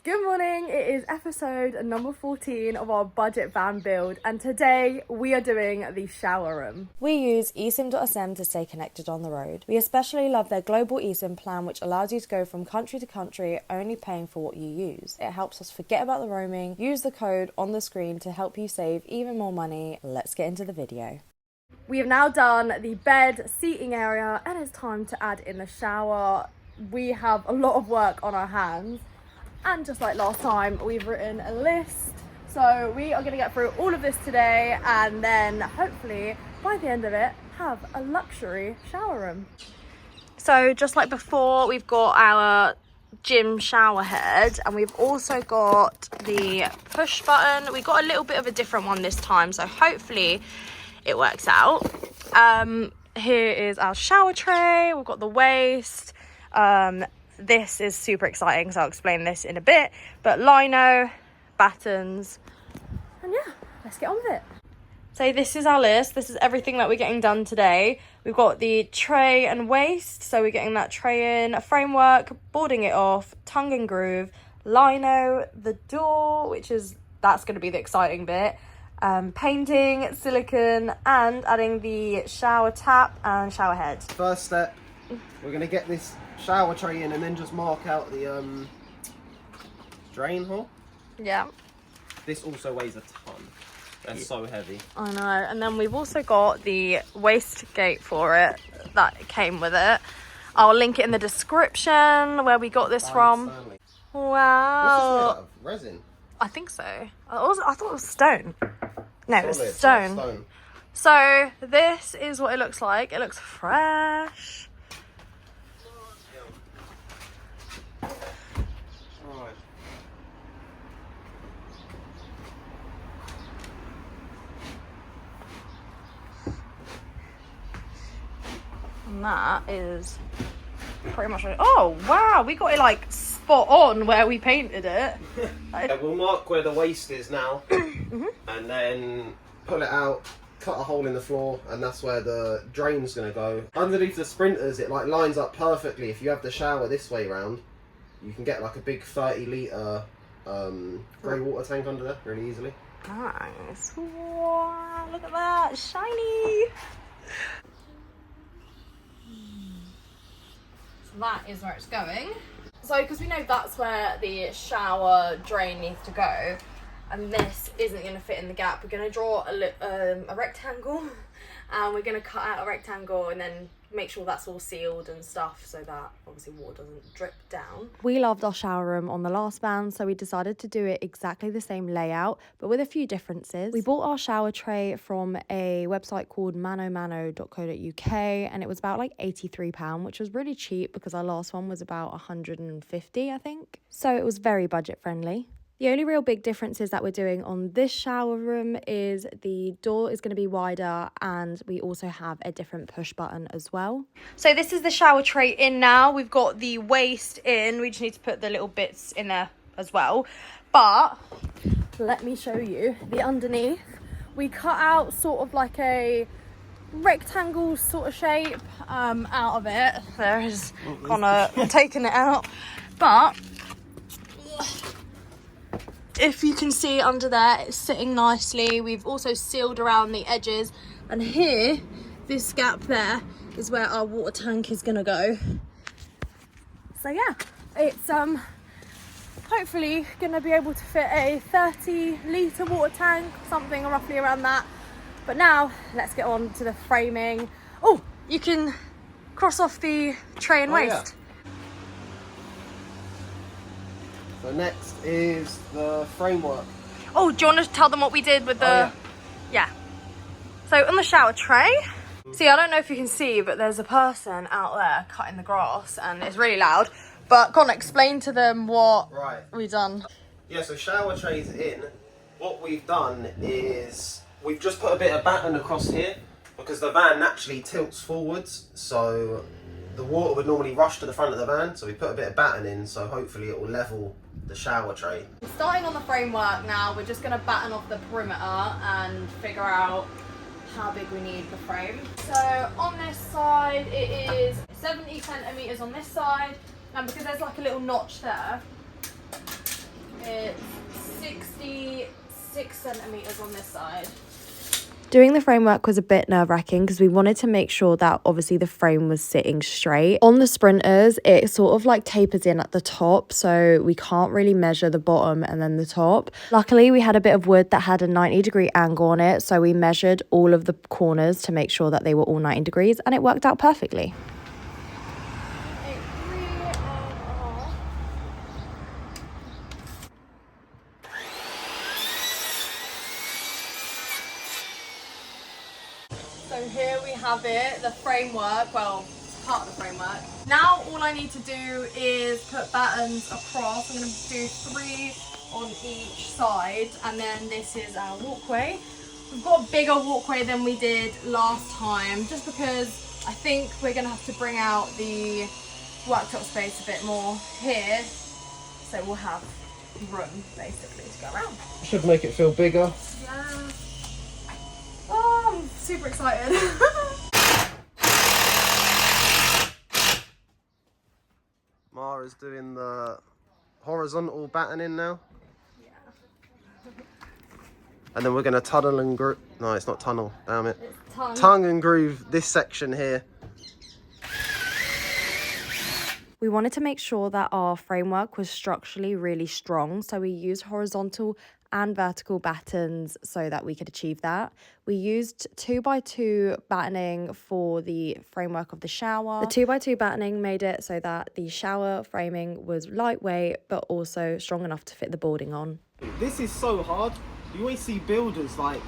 Good morning, it is episode number 14 of our budget van build, and today we are doing the shower room. We use Esim.sm to stay connected on the road. We especially love their global eSIM plan, which allows you to go from country to country only paying for what you use. It helps us forget about the roaming. Use the code on the screen to help you save even more money. Let's get into the video. We have now done the bed, seating area, and it's time to add in the shower. We have a lot of work on our hands. And just like last time, we've written a list. So we are going to get through all of this today and then hopefully by the end of it, have a luxury shower room. So just like before, we've got our gym shower head and we've also got the push button. We got a little bit of a different one this time, so hopefully it works out. Here is our shower tray. We've got the waist. This is super exciting, so I'll explain this in a bit. But lino, battens, and yeah, let's get on with it. So this is our list. This is everything that we're getting done today. We've got the tray and waist, so we're getting that tray in, a framework, boarding it off, tongue and groove, lino, the door, that's going to be the exciting bit, painting, silicone, and adding the shower tap and shower head. First step, we're going to get this shower tray in and then just mark out the drain hole. Yeah. This also weighs a ton. That's so heavy. I know. And then we've also got the wastegate for it that came with it. I'll link it in the description where we got this from. Stanley. Wow. What's this made out of? Resin? I think so. I thought it was stone. No, Solid, it's stone. So this is what it looks like. It looks fresh. And that is pretty much it. Oh wow, we got it like spot on where we painted it. Yeah, we'll mark where the waist is now and then pull it out, cut a hole in the floor, and that's where the drain's going to go. Underneath the sprinters it like lines up perfectly. If you have the shower this way round, you can get like a big 30 litre grey water tank under there really easily. Nice. Wow, look at that, shiny. So that is where it's going. So because we know that's where the shower drain needs to go, and this isn't going to fit in the gap, we're going to draw a rectangle, and we're going to cut out a rectangle and then make sure that's all sealed and stuff so that obviously water doesn't drip down. We loved our shower room on the last van, so we decided to do it exactly the same layout but with a few differences. We bought our shower tray from a website called ManoMano.co.uk and it was about like £83, which was really cheap because our last one was about 150, I think. So it was very budget friendly. The only real big differences that we're doing on this shower room is the door is going to be wider and we also have a different push button as well. So this is the shower tray in now. We've got the waist in. We just need to put the little bits in there as well. But let me show you the underneath. We cut out sort of like a rectangle sort of shape out of it. There's Connor taking it out. But if you can see under there, it's sitting nicely. We've also sealed around the edges, and here, this gap there is where our water tank is gonna go. So yeah, it's hopefully gonna be able to fit a 30 litre water tank, something roughly around that. But now let's get on to the framing. Oh, you can cross off the tray and waist. Yeah. So next is the framework. Oh, do you want to tell them what we did with the... Yeah. So on the shower tray, see, I don't know if you can see, but there's a person out there cutting the grass and it's really loud. But go on, explain to them what we've done. Yeah, so shower trays in. What we've done is we've just put a bit of batten across here because the van naturally tilts forwards. So the water would normally rush to the front of the van. So we put a bit of batten in, so hopefully it will level the shower tray. Starting on the framework now, we're just going to batten off the perimeter and figure out how big we need the frame. So on this side it is 70 centimetres on this side, and because there's like a little notch there, It's 66 centimeters on this side. Doing the framework was a bit nerve-wracking because we wanted to make sure that obviously the frame was sitting straight. On the sprinters, it sort of like tapers in at the top, so we can't really measure the bottom and then the top. Luckily, we had a bit of wood that had a 90-degree angle on it, so we measured all of the corners to make sure that they were all 90 degrees, and it worked out perfectly. So here we have it, the framework, well, part of the framework. Now all I need to do is put battens across. I'm going to do 3 on each side, and then this is our walkway. We've got a bigger walkway than we did last time, just because I think we're going to have to bring out the worktop space a bit more here, so we'll have room basically to go around. Should make it feel bigger. Yeah. Oh, I'm super excited. Mara's doing the horizontal battening now. Yeah. And then we're going to tunnel and groove. No, it's not tunnel, damn it. It's tongue. Tongue and groove this section here. We wanted to make sure that our framework was structurally really strong, so we used horizontal and vertical battens so that we could achieve that. We used 2x2 battening for the framework of the shower. The 2x2 battening made it so that the shower framing was lightweight but also strong enough to fit the boarding on. This is so hard. You always see builders like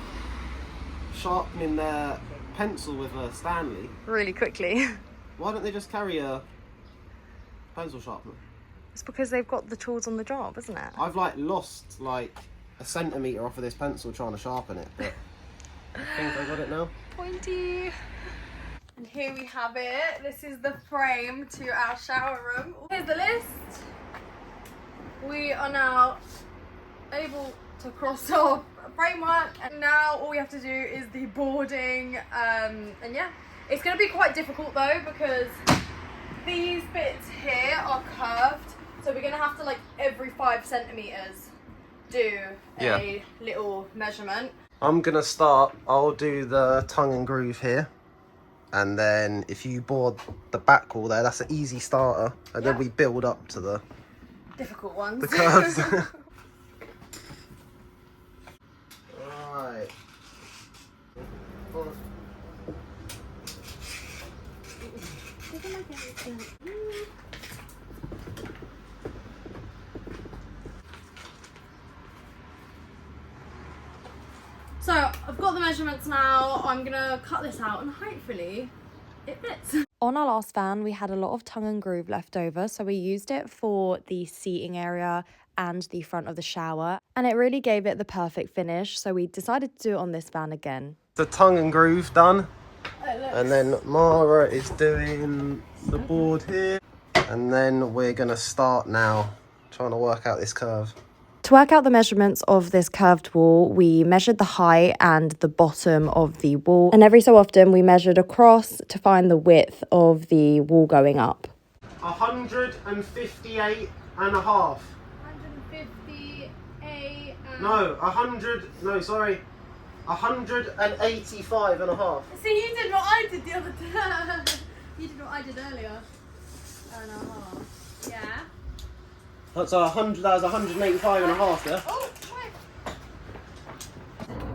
sharpening their pencil with a Stanley. Really quickly. Why don't they just carry a pencil sharpener? It's because they've got the tools on the job, isn't it? I've like lost like a centimetre off of this pencil trying to sharpen it, but I think I got it now. Pointy. And here we have it. This is the frame to our shower room. Here's the list. We are now able to cross off framework, and now all we have to do is the boarding. And yeah, it's going to be quite difficult though, because these bits here are curved, so we're going to have to, like, every 5 centimeters do a little measurement. I'm gonna start. I'll do the tongue and groove here, and then if you board the back wall there, that's an easy starter, and then we build up to the difficult ones. The curves. Right. So I've got the measurements now. I'm gonna cut this out and hopefully it fits. On our last van, we had a lot of tongue and groove left over, so we used it for the seating area and the front of the shower, and it really gave it the perfect finish, so we decided to do it on this van again. The tongue and groove done, and then Mara is doing the board here, and then we're gonna start now trying to work out this curve. To work out the measurements of this curved wall, we measured the height and the bottom of the wall, and every so often we measured across to find the width of the wall going up. 158 and a half. 158 and... No, 185 and a half. See, you did what I did the other day. You did what I did earlier. And a half. Yeah. That's 100. That was 185 and a half, yeah? Oh, wait.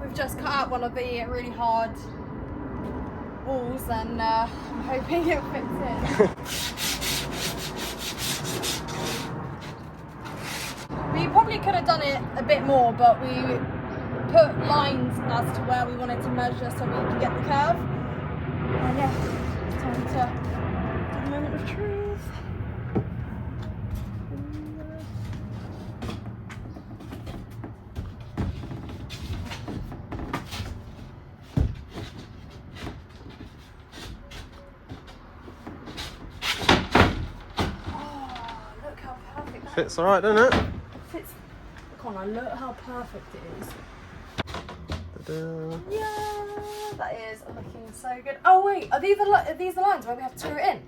We've just cut out one of the really hard walls, and I'm hoping it fits in. We probably could have done it a bit more, but we put lines as to where we wanted to measure so we could get the curve. And yeah, it's time to do the moment of truth. Fits alright, doesn't it? Fits. Come on, look how perfect it is. Ta-da. Yeah, that is looking so good. Oh wait, are these the lines where we have to screw it in?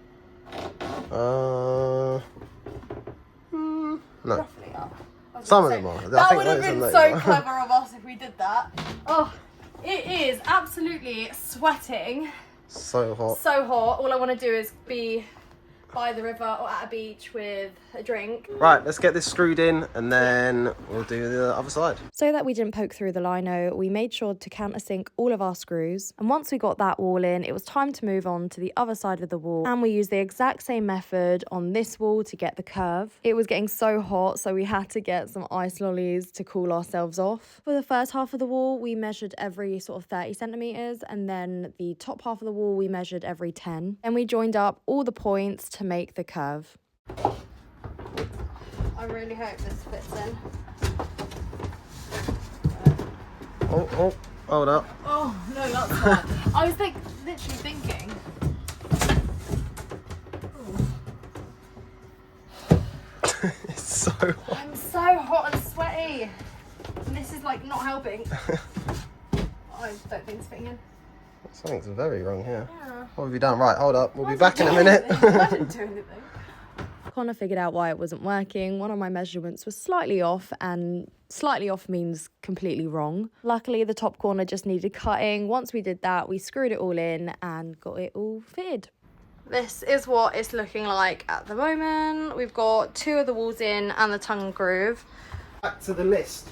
No. Roughly up. Oh Some of them are. That would have been so clever of us if we did that. Oh, it is absolutely sweating. So hot. So hot. All I want to do is be by the river or at a beach with a drink. Right, let's get this screwed in and then we'll do the other side. So that we didn't poke through the lino, we made sure to countersink all of our screws. And once we got that wall in, it was time to move on to the other side of the wall. And we used the exact same method on this wall to get the curve. It was getting so hot, so we had to get some ice lollies to cool ourselves off. For the first half of the wall, we measured every sort of 30 centimeters. And then the top half of the wall, we measured every 10. And we joined up all the points to make the curve. I really hope this fits in. Oh, hold up. Oh, no, that's hot. I was literally thinking. It's so hot. I'm so hot and sweaty. And this is like not helping. I don't think it's fitting in. Something's very wrong here. Yeah. What have you done? Right, hold up. We'll be back in a minute. I didn't do anything. Connor figured out why it wasn't working. One of my measurements was slightly off, and slightly off means completely wrong. Luckily, the top corner just needed cutting. Once we did that, we screwed it all in and got it all fitted. This is what it's looking like at the moment. We've got 2 of the walls in and the tongue and groove. Back to the list.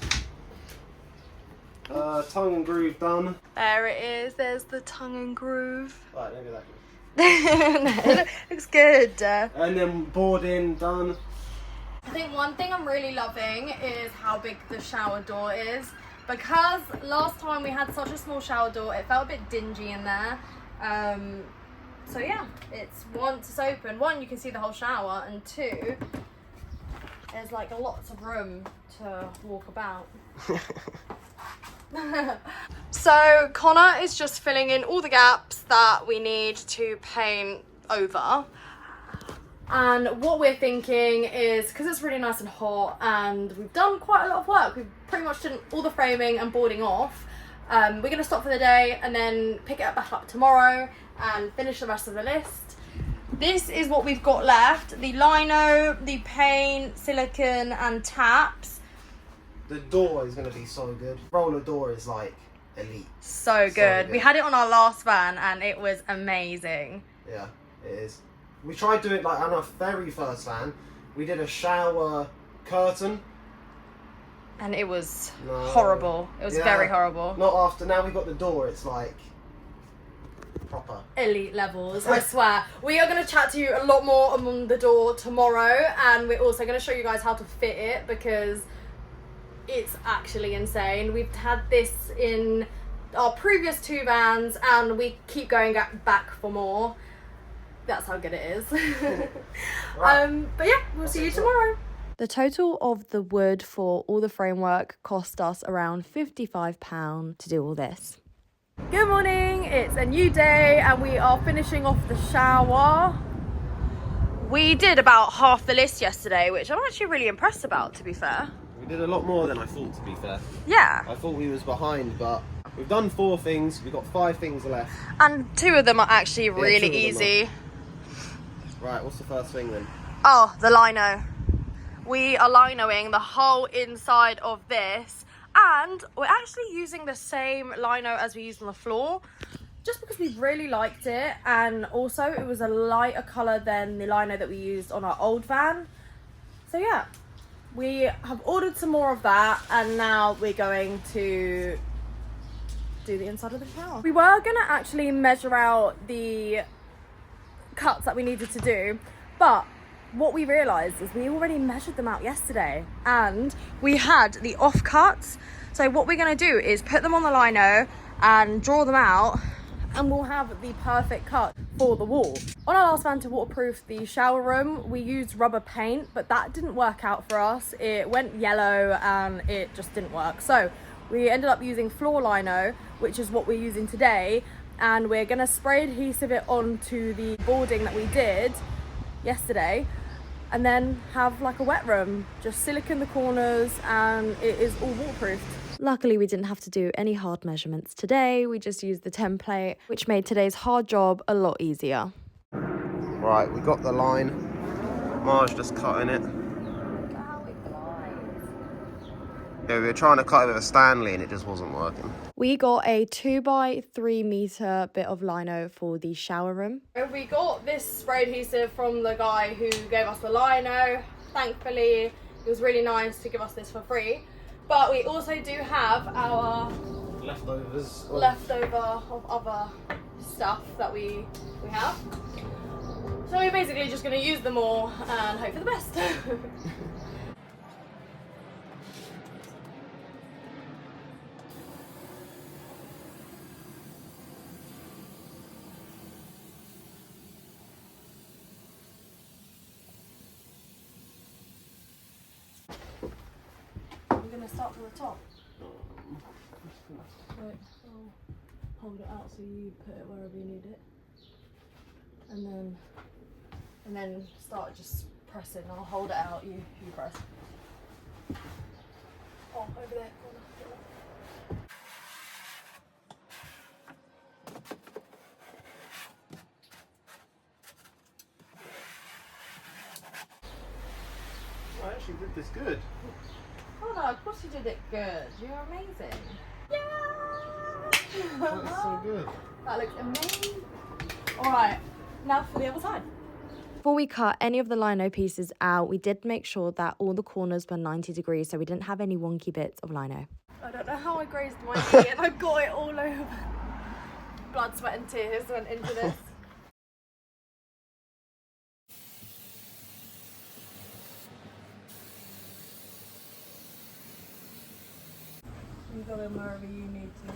Tongue and groove done. There it is. There's the tongue and groove. Right, maybe that. No, it looks good. And then boarding done. I think one thing I'm really loving is how big the shower door is, because last time we had such a small shower door, it felt a bit dingy in there. So yeah, it's once it's open, 1, you can see the whole shower, and 2, there's like lots of room to walk about. So Connor is just filling in all the gaps that we need to paint over. And what we're thinking is, because it's really nice and hot and we've done quite a lot of work, we've pretty much done all the framing and boarding off, we're going to stop for the day and then pick it back up tomorrow and finish the rest of the list. This is what we've got left: the lino, the paint, silicone and taps. The door is going to be so good. ROLdour is like elite. So good. We had it on our last van and it was amazing. Yeah, it is. We tried doing it like on our very first van. We did a shower curtain. And it was horrible. It was very horrible. Not after. Now we've got the door. It's like proper elite levels, I swear. We are going to chat to you a lot more on the door tomorrow, and we're also going to show you guys how to fit it, because it's actually insane. We've had this in our previous 2 vans and we keep going back for more. That's how good it is. Right. But yeah, we'll see you tomorrow. The total of the wood for all the framework cost us around £55 to do all this. Good morning, it's a new day and we are finishing off the shower. We did about half the list yesterday, which I'm actually really impressed about, to be fair. We did a lot more than I thought, to be fair. Yeah. I thought we was behind, but we've done 4 things. We've got 5 things left. And 2 of them are actually really easy. Right, what's the first thing then? Oh, the lino. We are linoing the whole inside of this, and we're actually using the same lino as we used on the floor, just because we really liked it, and also it was a lighter colour than the lino that we used on our old van. So yeah, we have ordered some more of that, and now we're going to do the inside of the shower. We were going to actually measure out the cuts that we needed to do, but what we realised is we already measured them out yesterday and we had the off cuts. So what we're going to do is put them on the lino and draw them out, and we'll have the perfect cut for the wall. On our last van to waterproof the shower room, we used rubber paint, but that didn't work out for us. It went yellow and it just didn't work. So we ended up using floor lino, which is what we're using today, and we're going to spray adhesive it onto the boarding that we did yesterday, and then have like a wet room, just silicone the corners, and it is all waterproofed. Luckily, we didn't have to do any hard measurements today. We just used the template, which made today's hard job a lot easier. Right, we got the line. Marge just cutting it. Look how it glides. Yeah, we were trying to cut it with a Stanley and it just wasn't working. We got a 2 by 3 meter bit of lino for the shower room. We got this spray adhesive from the guy who gave us the lino. Thankfully, it was really nice to give us this for free. But we also do have our leftover of other stuff that we have. So we're basically just going to use them all and hope for the best. We're going to start from the top. Right, I'll hold it out so you put it wherever you need it. And then start just pressing. I'll hold it out, you press. Oh, over there, corner. I actually did this good. Oh no, of course you did it good. You're amazing. Yeah! That's so good. That looks amazing. Alright, now for the other side. Before we cut any of the lino pieces out, we did make sure that all the corners were 90 degrees so we didn't have any wonky bits of lino. I don't know how I grazed my knee and I got it all over. Blood, sweat and tears went into this. You go in wherever you need to.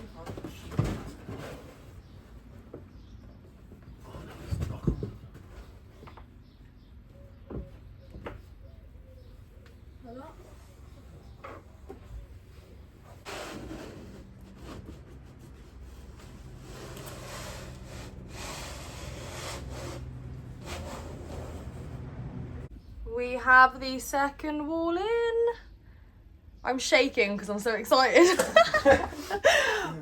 We have the second wall in. I'm shaking because I'm so excited.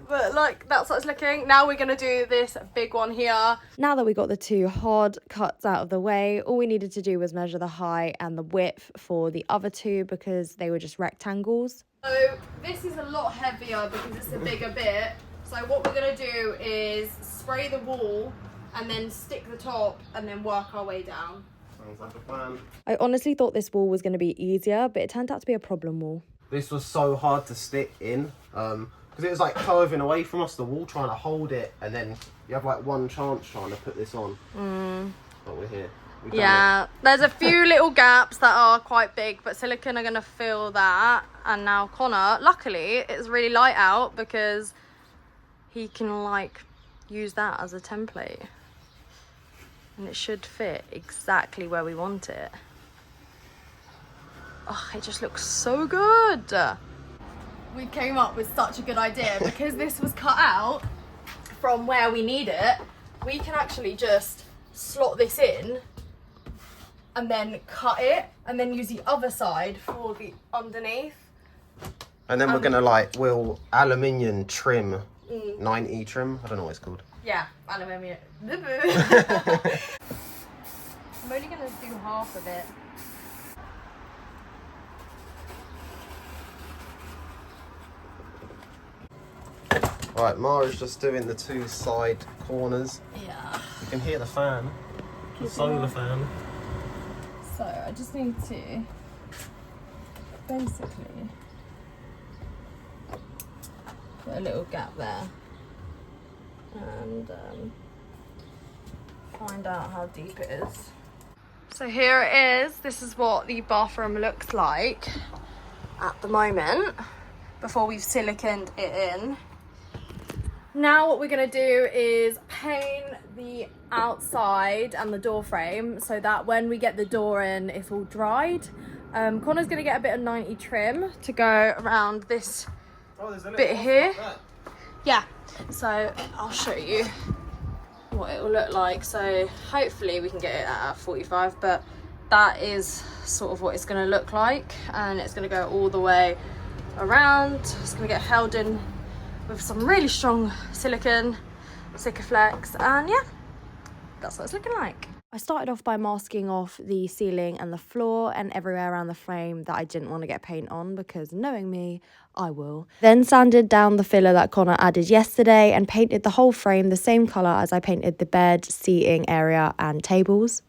But like, that's what it's looking. Now we're gonna do this big one here. Now that we got the 2 hard cuts out of the way, all we needed to do was measure the height and the width for the other 2 because they were just rectangles. So this is a lot heavier because it's a bigger bit. So what we're gonna do is spray the wall and then stick the top and then work our way down. Sounds like a plan. I honestly thought this wall was going to be easier, but it turned out to be a problem wall. This was so hard to stick in because it was like curving away from us, the wall, trying to hold it, and then you have like one chance trying to put this on. But we're here. Yeah, there's a few little gaps that are quite big, but silicone are going to fill that. And now Connor, luckily, it's really light out because he can like use that as a template. And it should fit exactly where we want it. Oh, it just looks so good. We came up with such a good idea because this was cut out from where we need it. We can actually just slot this in and then cut it and then use the other side for the underneath. And then we're going to like, we'll aluminium trim, 90 trim, I don't know what it's called. Yeah, aluminium. I'm only going to do half of it. Right, Mara's just doing the 2 side corners. Yeah. You can hear the fan, the solar fan. So I just need to basically put a little gap there and find out how deep it is. So here it is. This is what the bathroom looks like at the moment before we've siliconed it in. Now what we're going to do is paint the outside and the door frame so that when we get the door in, it's all dried. Connor's going to get a bit of 90 trim to go around this bit here. Yeah, so I'll show you what it will look like. So hopefully we can get it at 45, but that is sort of what it's going to look like, and it's going to go all the way around. It's going to get held in with some really strong silicone, Sikaflex, and yeah, that's what it's looking like. I started off by masking off the ceiling and the floor and everywhere around the frame that I didn't want to get paint on, because knowing me, I will. Then sanded down the filler that Connor added yesterday and painted the whole frame the same colour as I painted the bed, seating area and tables.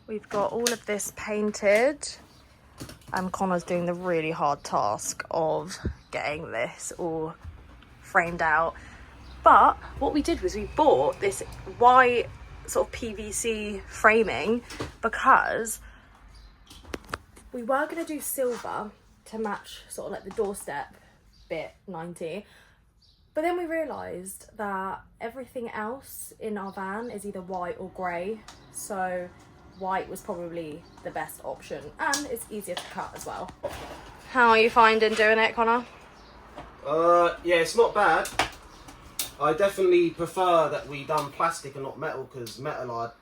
We've got all of this painted and Connor's doing the really hard task of getting this all framed out. But what we did was we bought this white sort of PVC framing because we were going to do silver to match sort of like the doorstep bit 90, but then we realised that everything else in our van is either white or grey, so white was probably the best option and it's easier to cut as well. How are you finding doing it, Connor? Yeah, it's not bad. I definitely prefer that we done plastic and not metal, because metal,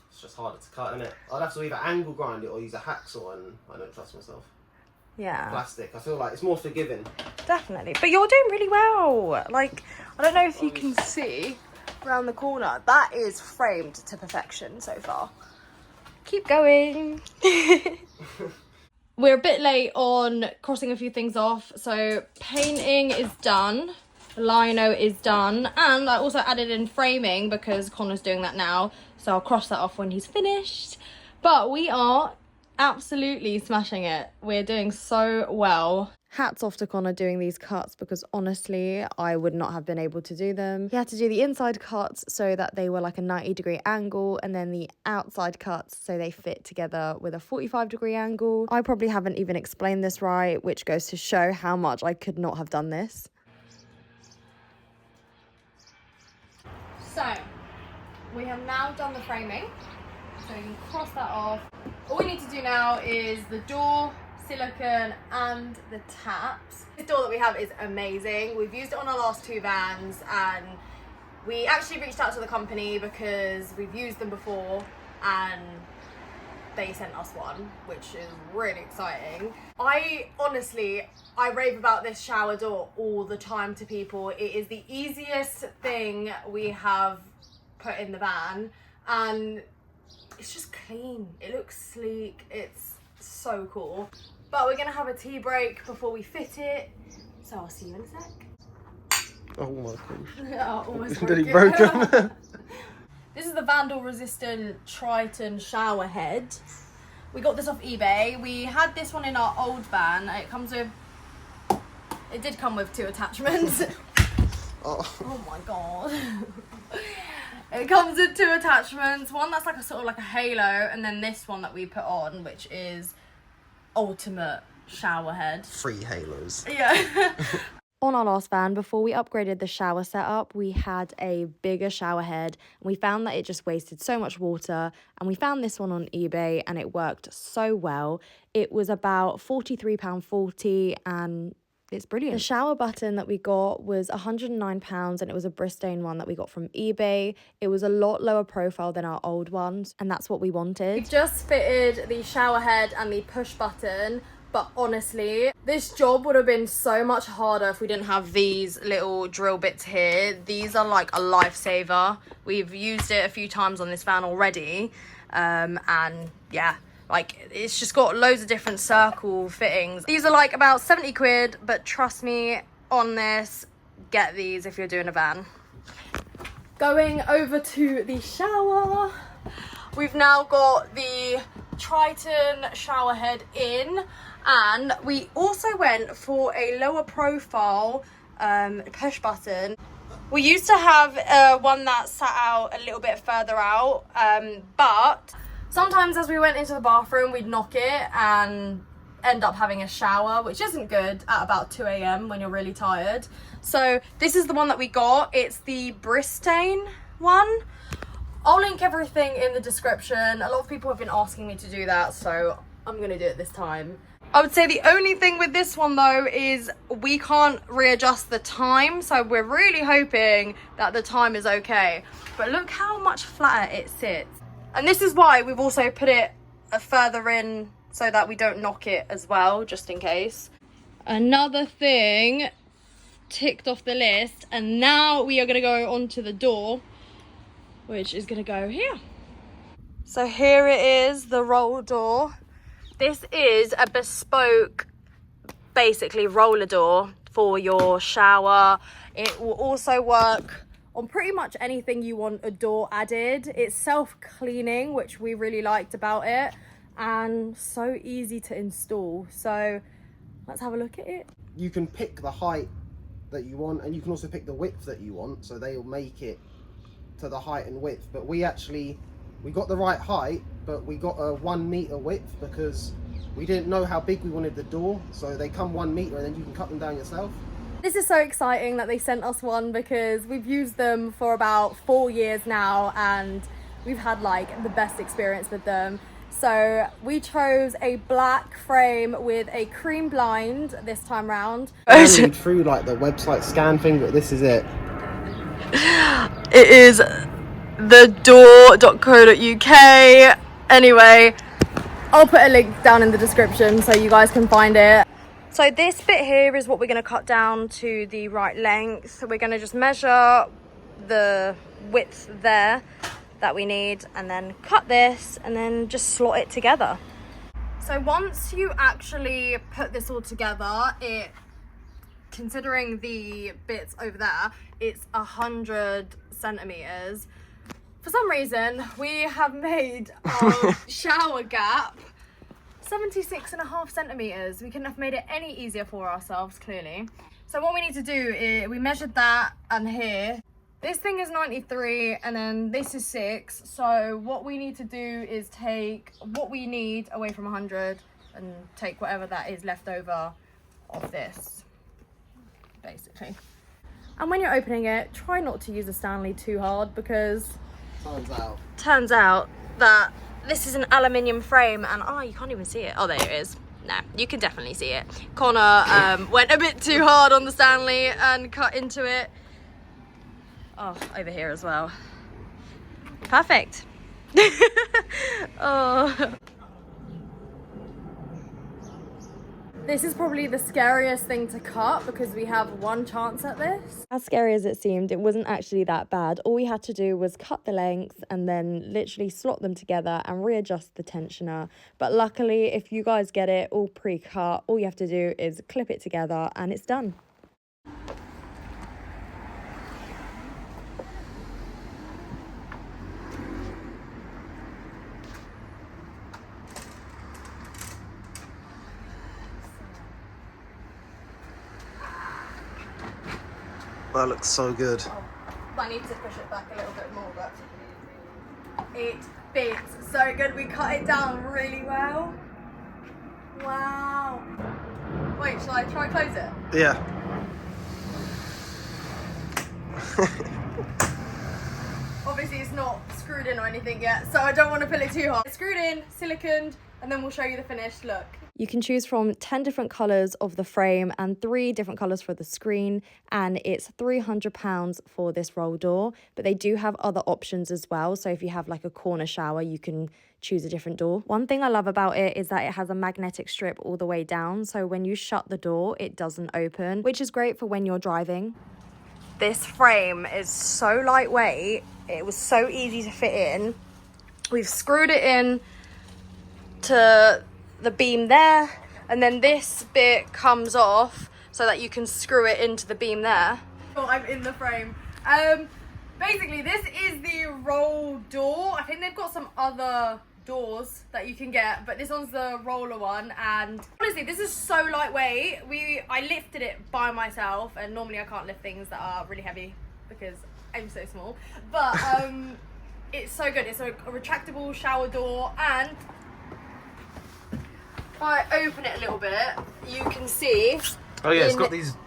it's just harder to cut, innit? I'd have to either angle grind it or use a hacksaw, and I don't trust myself. Yeah. Plastic, I feel like it's more forgiving. Definitely. But you're doing really well. Like, I don't know if you can see around the corner. That is framed to perfection so far. Keep going. We're a bit late on crossing a few things off. So painting is done. Lino is done, and I also added in framing because Connor's doing that now, so I'll cross that off when he's finished. But we are absolutely smashing it. We're doing so well. Hats off to Connor doing these cuts, because honestly I would not have been able to do them. He had to do the inside cuts so that they were like a 90-degree angle, and then the outside cuts so they fit together with a 45-degree angle. I probably haven't even explained this right, which goes to show how much I could not have done this. So, we have now done the framing, so you can cross that off. All we need to do now is the door, silicone and the taps. This door that we have is amazing. We've used it on our last two vans, and we actually reached out to the company because we've used them before and they sent us one, which is really exciting. I rave about this shower door all the time to people. It is the easiest thing we have put in the van, and it's just clean. It looks sleek. It's so cool. But we're gonna have a tea break before we fit it, so I'll see you in a sec. Oh my gosh. Oh, almost Nearly broke him. This is the vandal resistant Triton shower head. We got this off eBay. We had this one in our old van. It did come with two attachments. Oh my god. It comes with two attachments. One that's like a sort of like a halo, and then this one that we put on, which is ultimate shower head. 3 halos. Yeah. On our last van, before we upgraded the shower setup, we had a bigger shower head, and we found that it just wasted so much water, and we found this one on eBay and it worked so well. It was about £43.40 and it's brilliant. The shower button that we got was £109 and it was a Bristan one that we got from eBay. It was a lot lower profile than our old ones, and that's what we wanted. We've just fitted the shower head and the push button. But honestly, this job would have been so much harder if we didn't have these little drill bits here. These are like a lifesaver. We've used it a few times on this van already. And yeah, like it's just got loads of different circle fittings. These are like about 70 quid, but trust me on this, get these if you're doing a van. Going over to the shower. We've now got the Triton shower head in, and we also went for a lower profile push button. We used to have one that sat out a little bit further out, but sometimes as we went into the bathroom we'd knock it and end up having a shower, which isn't good at about 2 AM when you're really tired. So this is the one that we got. It's the Bristan one. I'll link everything in the description. A lot of people have been asking me to do that, so I'm gonna do it this time. I would say the only thing with this one though is we can't readjust the time, so we're really hoping that the time is okay. But look how much flatter it sits. And this is why we've also put it further in so that we don't knock it as well, just in case. Another thing ticked off the list, and now we are gonna go onto the door. which is gonna go here. So here it is, the roll door. This is a bespoke, basically roller door for your shower. It will also work on pretty much anything you want a door added. It's self-cleaning, which we really liked about it, and so easy to install. So let's have a look at it. You can pick the height that you want, and you can also pick the width that you want, so they'll make it to the height and width. But we got the right height, but we got a 1 meter width because we didn't know how big we wanted the door, so they come 1 meter and then you can cut them down yourself. This is so exciting that they sent us one because we've used them for about 4 years now and we've had like the best experience with them. So we chose a black frame with a cream blind this time round. I read through like the website scan thing, but this is it. It is thedoor.co.uk. Anyway, I'll put a link down in the description so you guys can find it. So this bit here is what we're going to cut down to the right length. So we're going to just measure the width there that we need and then cut this and then just slot it together. So once you actually put this all together, considering the bits over there, it's 100 centimeters. For some reason, we have made our shower gap 76.5 centimeters. We couldn't have made it any easier for ourselves, clearly. So what we need to do is, we measured that and here. This thing is 93 and then this is 6. So what we need to do is take what we need away from 100 and take whatever that is left over of this, basically. And when you're opening it, try not to use a Stanley too hard because turns out that this is an aluminium frame and you can't even see it. Oh, there it is. No, you can definitely see it. Connor went a bit too hard on the Stanley and cut into it. Oh, over here as well. Perfect. Oh. This is probably the scariest thing to cut because we have one chance at this. As scary as it seemed, it wasn't actually that bad. All we had to do was cut the length and then literally slot them together and readjust the tensioner. But luckily, if you guys get it all pre-cut, all you have to do is clip it together and it's done. That looks so good. I need to push it back a little bit more, but it fits so good. We cut it down really well. Wow. Wait, shall I try and close it? Yeah. Obviously it's not screwed in or anything yet, so I don't want to pull it too hard. It's screwed in, siliconed, and then we'll show you the finished look. You can choose from 10 different colours of the frame and 3 different colours for the screen, and it's £300 for this roll door, but they do have other options as well. So if you have like a corner shower, you can choose a different door. One thing I love about it is that it has a magnetic strip all the way down, so when you shut the door, it doesn't open, which is great for when you're driving. This frame is so lightweight, it was so easy to fit in. We've screwed it in to the beam there, and then this bit comes off so that you can screw it into the beam there. Oh, I'm in the frame. Basically this is the roll door. I think they've got some other doors that you can get, but this one's the roller one, and honestly this is so lightweight. I lifted it by myself, and normally I can't lift things that are really heavy because I'm so small, but it's so good. It's a retractable shower door, and if I open it a little bit, you can see. Oh yeah, it's got these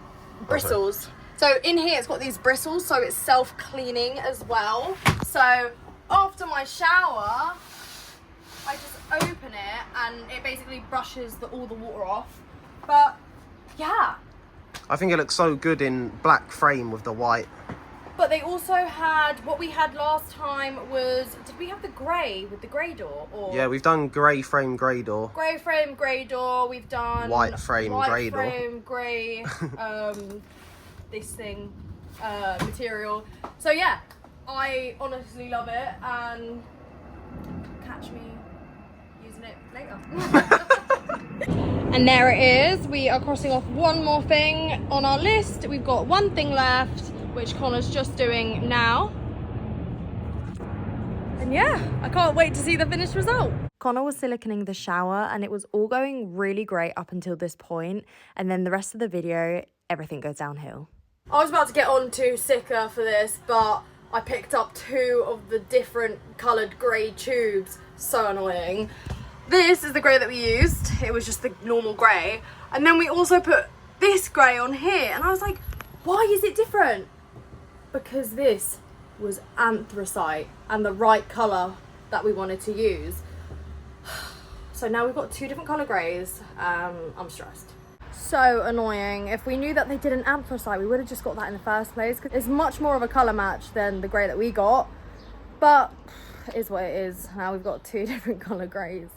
bristles. So in here it's got these bristles, so it's self-cleaning as well. So after my shower, I just open it and it basically brushes all the water off. But yeah. I think it looks so good in black frame with the white. But they also had, what we had last time was, did we have the grey with the grey door? Or Yeah, we've done grey frame, grey door. Grey frame, grey door. We've done White frame, grey door. White frame, grey, this thing, material. So yeah, I honestly love it, and catch me using it later. And there it is. We are crossing off one more thing on our list. We've got one thing left, which Connor's just doing now. And yeah, I can't wait to see the finished result. Connor was siliconing the shower and it was all going really great up until this point, and then the rest of the video, everything goes downhill. I was about to get on to Sika for this, but I picked up 2 of the different coloured grey tubes. So annoying. This is the grey that we used. It was just the normal grey. And then we also put this grey on here. And I was like, why is it different? Because this was anthracite and the right colour that we wanted to use. So now we've got 2 different colour greys. I'm stressed. So annoying. If we knew that they did an anthracite, we would have just got that in the first place, because it's much more of a colour match than the grey that we got. But it is what it is. Now we've got 2 different colour greys.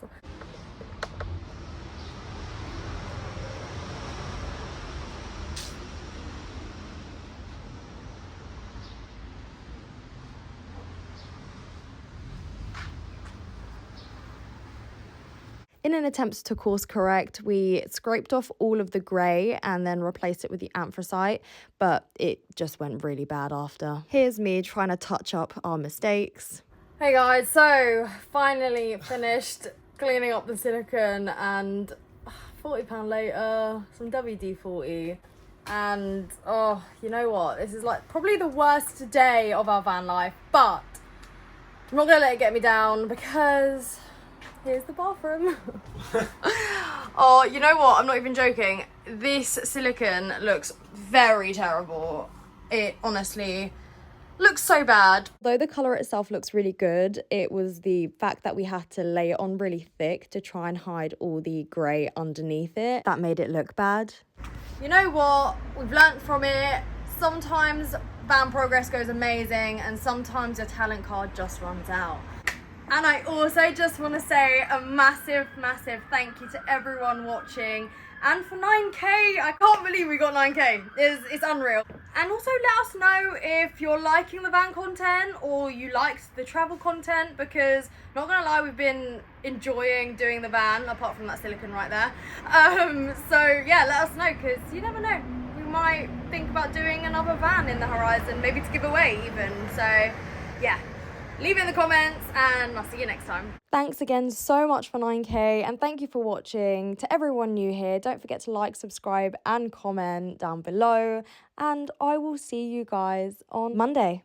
In an attempt to course correct, we scraped off all of the grey and then replaced it with the anthracite, but it just went really bad after. Here's me trying to touch up our mistakes. Hey guys, so finally finished cleaning up the silicone, and £40 later, some WD-40, and oh, you know what? This is like probably the worst day of our van life, but I'm not gonna let it get me down, because here's the bathroom. Oh, you know what? I'm not even joking. This silicone looks very terrible. It honestly looks so bad. Though the colour itself looks really good, it was the fact that we had to lay it on really thick to try and hide all the grey underneath it that made it look bad. You know what? We've learnt from it. Sometimes van progress goes amazing, and sometimes your talent card just runs out. And I also just want to say a massive, massive thank you to everyone watching. And for 9k, I can't believe we got 9k. It's unreal. And also let us know if you're liking the van content or you liked the travel content, because not gonna lie, we've been enjoying doing the van, apart from that silicone right there. So yeah, let us know, because you never know. We might think about doing another van in the horizon, maybe to give away even. So yeah. Leave it in the comments, and I'll see you next time. Thanks again so much for 9k, and thank you for watching. To everyone new here, don't forget to like, subscribe and comment down below, and I will see you guys on Monday.